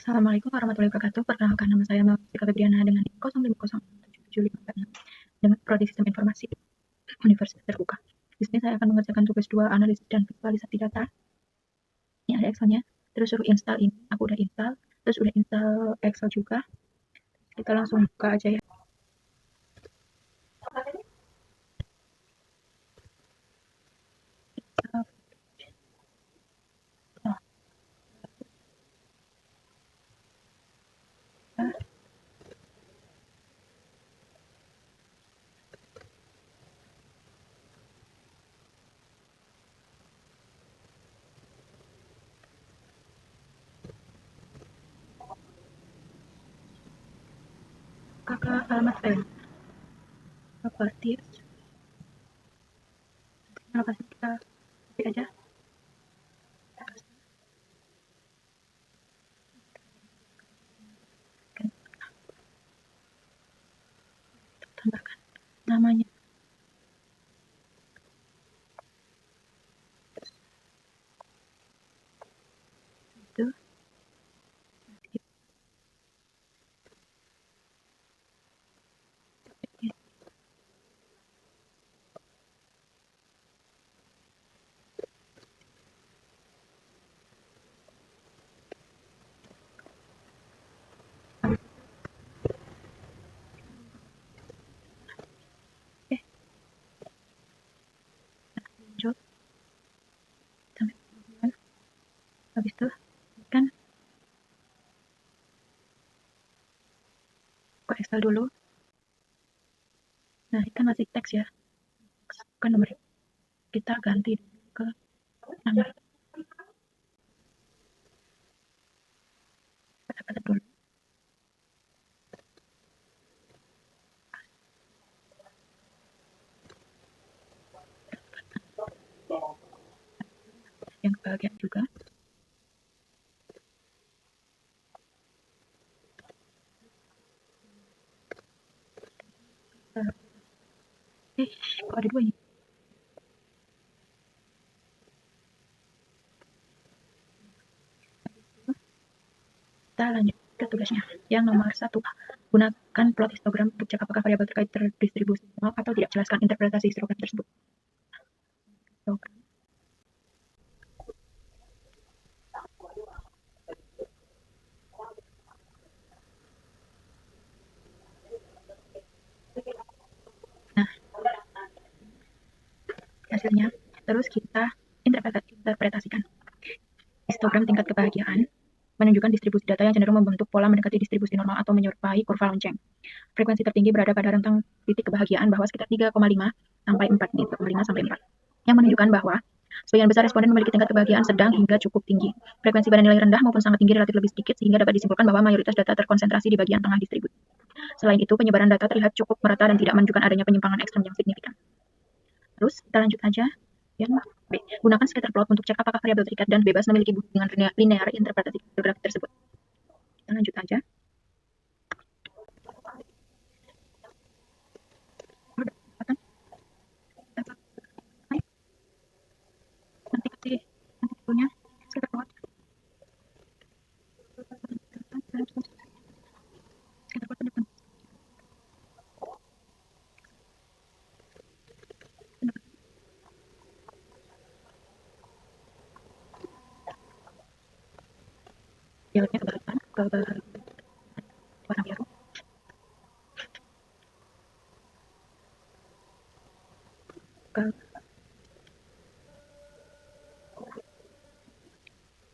Assalamualaikum warahmatullahi wabarakatuh. Perkenalkan, nama saya Melvika Febriana dengan NIM 05077546 dengan Prodi Sistem Informasi Universitas Terbuka. Di sini saya akan mengerjakan tugas 2 analisis dan visualisasi data. Ini ada Excelnya. Terus suruh install ini, aku udah install. Terus udah install Excel juga. Kita langsung buka aja ya. Kakak alamat file. Properties. Lokasi kita copy aja. Tambahkan namanya. Itu. Lanjut. Sampai kemudian. Habis itu kan buka Excel dulu. Nah, ini kan masih teks ya. Kan nomor kita ganti ke nomor. Pada dulu. Yang kebahagiaan juga. Kok ada dua ini? Kita lanjut ke tugasnya. Yang nomor 1, gunakan plot histogram untuk cek apakah variabel terkait terdistribusi normal atau tidak. Jelaskan interpretasi histogram tersebut. Nah, hasilnya. Terus kita interpretasikan. Histogram tingkat kebahagiaan menunjukkan distribusi data yang cenderung membentuk pola mendekati distribusi normal atau menyerupai kurva lonceng. Frekuensi tertinggi berada pada rentang titik kebahagiaan bahwa sekitar 3,5 sampai 4, 3,5 sampai 4, yang menunjukkan bahwa sebagian besar responden memiliki tingkat kebahagiaan sedang hingga cukup tinggi. Frekuensi pada nilai rendah maupun sangat tinggi relatif lebih sedikit, sehingga dapat disimpulkan bahwa mayoritas data terkonsentrasi di bagian tengah distribusi. Selain itu, penyebaran data terlihat cukup merata dan tidak menunjukkan adanya penyimpangan ekstrem yang signifikan. Terus kita lanjut aja. Yang B. Gunakan scatter plot untuk cek apakah variabel terikat dan bebas memiliki hubungan linear interpretasi geografik tersebut. Kita lanjut aja. Nanti kasih punya scatter plot. Scatter plot depan. Dialognya keberatan ke warna biru.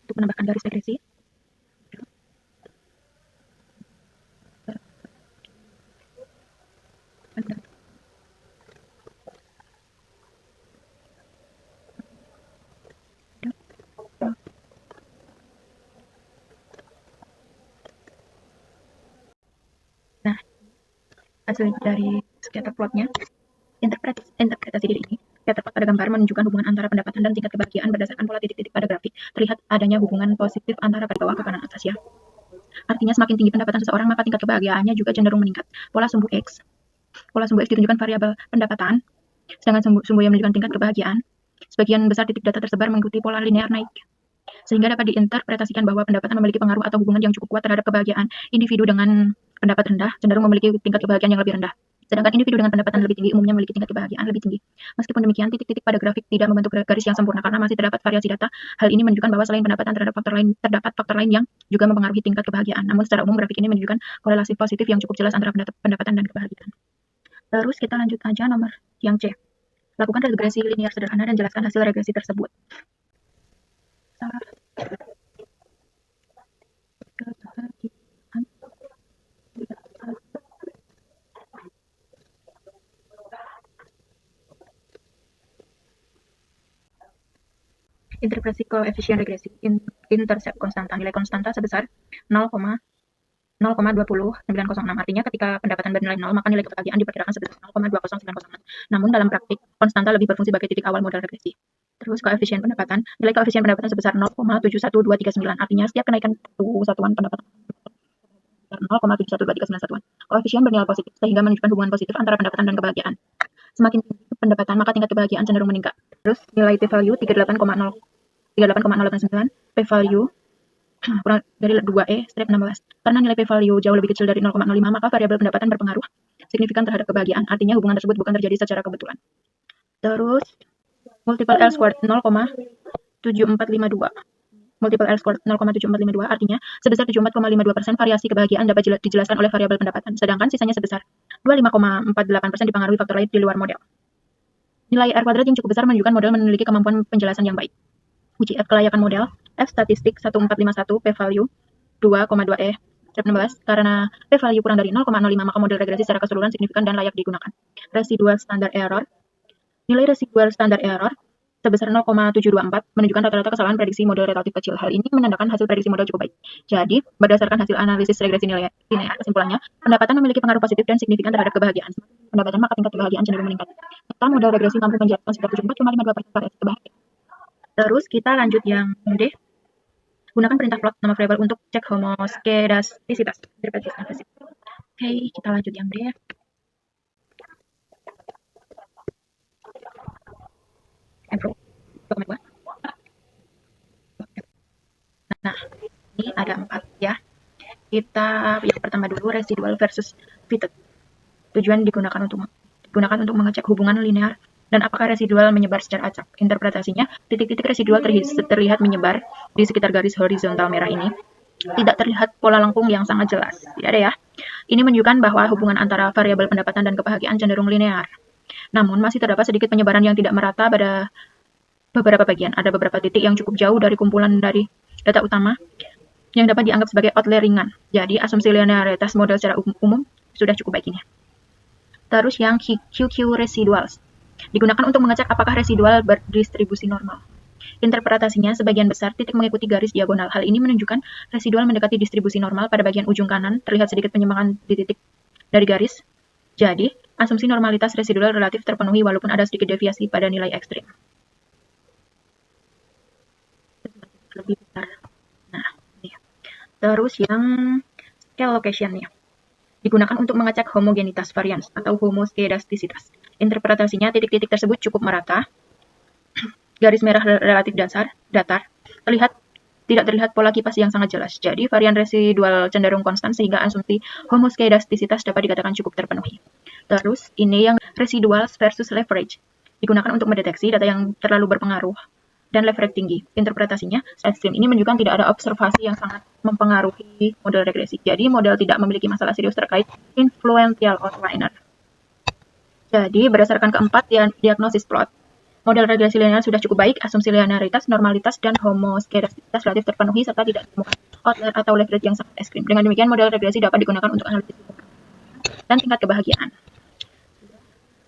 Untuk menambahkan garis regresi. Nah, hasil dari scatter plotnya, interpretasi diri ini. Scatter plot pada gambar menunjukkan hubungan antara pendapatan dan tingkat kebahagiaan berdasarkan pola titik-titik pada grafik. Terlihat adanya hubungan positif antara ke bawah ke kanan atas ya. Artinya semakin tinggi pendapatan seseorang, maka tingkat kebahagiaannya juga cenderung meningkat. Pola sumbu X ditunjukkan variabel pendapatan, sedangkan sumbu yang menunjukkan tingkat kebahagiaan. Sebagian besar titik data tersebar mengikuti pola linear naik. Sehingga dapat diinterpretasikan bahwa pendapatan memiliki pengaruh atau hubungan yang cukup kuat terhadap kebahagiaan. Individu dengan pendapat rendah cenderung memiliki tingkat kebahagiaan yang lebih rendah. Sedangkan individu dengan pendapatan lebih tinggi umumnya memiliki tingkat kebahagiaan lebih tinggi. Meskipun demikian, titik-titik pada grafik tidak membentuk garis yang sempurna karena masih terdapat variasi data. Hal ini menunjukkan bahwa selain pendapatan terdapat faktor lain yang juga mempengaruhi tingkat kebahagiaan. Namun secara umum grafik ini menunjukkan korelasi positif yang cukup jelas antara pendapatan dan kebahagiaan. Terus kita lanjut aja nomor yang C. Lakukan regresi linear sederhana dan jelaskan hasil regresi tersebut. Interpretasi koefisien regresi, intercept konstanta, nilai konstanta sebesar 0,20906. Artinya ketika pendapatan bernilai 0, maka nilai kebahagiaan diperkirakan sebesar 0,20906. Namun dalam praktik, konstanta lebih berfungsi sebagai titik awal model regresi. Terus koefisien pendapatan, nilai koefisien pendapatan sebesar 0,71239. Artinya setiap kenaikan satuan pendapatan 0,71239 satuan. Koefisien bernilai positif sehingga menunjukkan hubungan positif antara pendapatan dan kebahagiaan. Semakin tinggi pendapatan, maka tingkat kebahagiaan cenderung meningkat. Terus nilai p-value 38,089, p-value kurang dari 2e strip 16. Karena nilai p-value jauh lebih kecil dari 0,05, maka variabel pendapatan berpengaruh signifikan terhadap kebahagiaan. Artinya hubungan tersebut bukan terjadi secara kebetulan. Terus multiple L squared 0,7452. Multiple L squared 0,7452 artinya sebesar 74,52% variasi kebahagiaan dapat dijelaskan oleh variabel pendapatan, sedangkan sisanya sebesar 25,48% dipengaruhi faktor lain di luar model. Nilai R kuadrat yang cukup besar menunjukkan model memiliki kemampuan penjelasan yang baik. Uji F kelayakan model, F statistik 1451, p-value 2,2e, strip 16. Karena p-value kurang dari 0,05, maka model regresi secara keseluruhan signifikan dan layak digunakan. Residual standar error, nilai residual standar error sebesar 0,724 menunjukkan rata-rata kesalahan prediksi model relatif kecil. Hal ini menandakan hasil prediksi model cukup baik. Jadi, berdasarkan hasil analisis regresi linear, kesimpulannya, pendapatan memiliki pengaruh positif dan signifikan terhadap kebahagiaan. Pendapatan maka tingkat kebahagiaan cenderung meningkat. Maka model regresi mampu menjelaskan sekitar 74,52% variasi kebahagiaan. Terus kita lanjut yang D. Gunakan perintah plot nama variabel untuk cek homoskedastisitas. Oke, kita lanjut yang D. Nah, ini ada 4 ya. Kita yang pertama dulu residual versus fitted. Tujuan digunakan untuk mengecek hubungan linear dan apakah residual menyebar secara acak. Interpretasinya, titik-titik residual terlihat menyebar di sekitar garis horizontal merah ini. Tidak terlihat pola lengkung yang sangat jelas. Tidak ada ya. Ini menunjukkan bahwa hubungan antara variabel pendapatan dan kebahagiaan cenderung linear. Namun masih terdapat sedikit penyebaran yang tidak merata pada beberapa bagian. Ada beberapa titik yang cukup jauh dari kumpulan dari data utama yang dapat dianggap sebagai outlier ringan. Jadi asumsi linearitas model secara umum sudah cukup baik ini. Terus yang QQ residuals digunakan untuk mengecek apakah residual berdistribusi normal. Interpretasinya, sebagian besar titik mengikuti garis diagonal. Hal ini menunjukkan residual mendekati distribusi normal. Pada bagian ujung kanan terlihat sedikit penyimpangan di titik dari garis. Jadi, asumsi normalitas residual relatif terpenuhi walaupun ada sedikit deviasi pada nilai ekstrim. Lebih besar. Nah, ini. Terus yang scale location-nya digunakan untuk mengecek homogenitas varians atau homoskedastisitas. Interpretasinya, titik-titik tersebut cukup merata. Garis merah relatif datar, tidak terlihat pola kipas yang sangat jelas. Jadi, varian residual cenderung konstan sehingga asumsi homoskedastisitas dapat dikatakan cukup terpenuhi. Terus, ini yang residual versus leverage. Digunakan untuk mendeteksi data yang terlalu berpengaruh dan leverage tinggi. Interpretasinya, ekstrim ini menunjukkan tidak ada observasi yang sangat mempengaruhi model regresi. Jadi, model tidak memiliki masalah serius terkait influential outlier. Jadi, berdasarkan keempat diagnosis plot, model regresi linear sudah cukup baik, asumsi linearitas, normalitas, dan homoskedastisitas relatif terpenuhi serta tidak ditemukan outlier atau leverage yang sangat ekstrim. Dengan demikian, model regresi dapat digunakan untuk analisis dan tingkat kebahagiaan.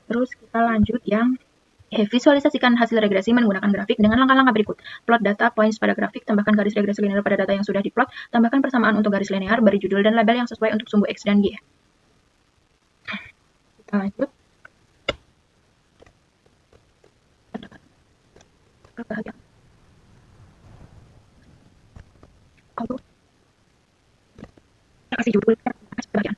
Terus kita lanjut yang visualisasikan hasil regresi menggunakan grafik dengan langkah-langkah berikut. Plot data points pada grafik, tambahkan garis regresi linear pada data yang sudah diplot, tambahkan persamaan untuk garis linear, beri judul dan label yang sesuai untuk sumbu X dan Y. Kita lanjut. Kebahagiaan. Kalau kasih judul kebahagiaan.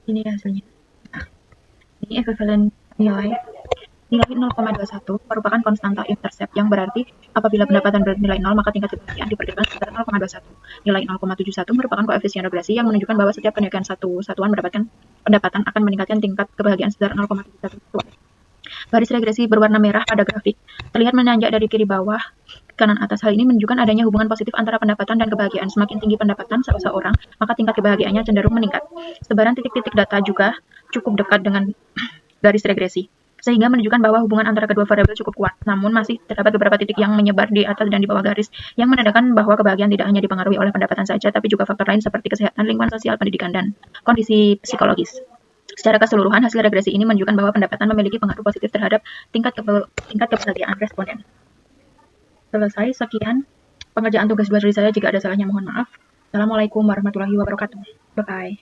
Ini hasilnya. Nah, ini ekuivalen nilai 0,21 merupakan konstanta intercept yang berarti apabila pendapatan bernilai 0 maka tingkat kebahagiaan diperkirakan sebesar 0,21. Nilai 0,71 merupakan koefisien regresi yang menunjukkan bahwa setiap kenaikan satu satuan mendapatkan pendapatan akan meningkatkan tingkat kebahagiaan sebesar 0,71. Garis regresi berwarna merah pada grafik terlihat menanjak dari kiri bawah kanan atas. Hal ini menunjukkan adanya hubungan positif antara pendapatan dan kebahagiaan. Semakin tinggi pendapatan seseorang, maka tingkat kebahagiaannya cenderung meningkat. Sebaran titik-titik data juga cukup dekat dengan garis regresi, sehingga menunjukkan bahwa hubungan antara kedua variabel cukup kuat. Namun masih terdapat beberapa titik yang menyebar di atas dan di bawah garis, yang menandakan bahwa kebahagiaan tidak hanya dipengaruhi oleh pendapatan saja, tapi juga faktor lain seperti kesehatan, lingkungan sosial, pendidikan, dan kondisi psikologis. Secara keseluruhan, hasil regresi ini menunjukkan bahwa pendapatan memiliki pengaruh positif terhadap tingkat kebahagiaan responden. Selesai, sekian pengerjaan tugas buat dari saya. Jika ada salahnya mohon maaf. Assalamualaikum warahmatullahi wabarakatuh. Bye-bye.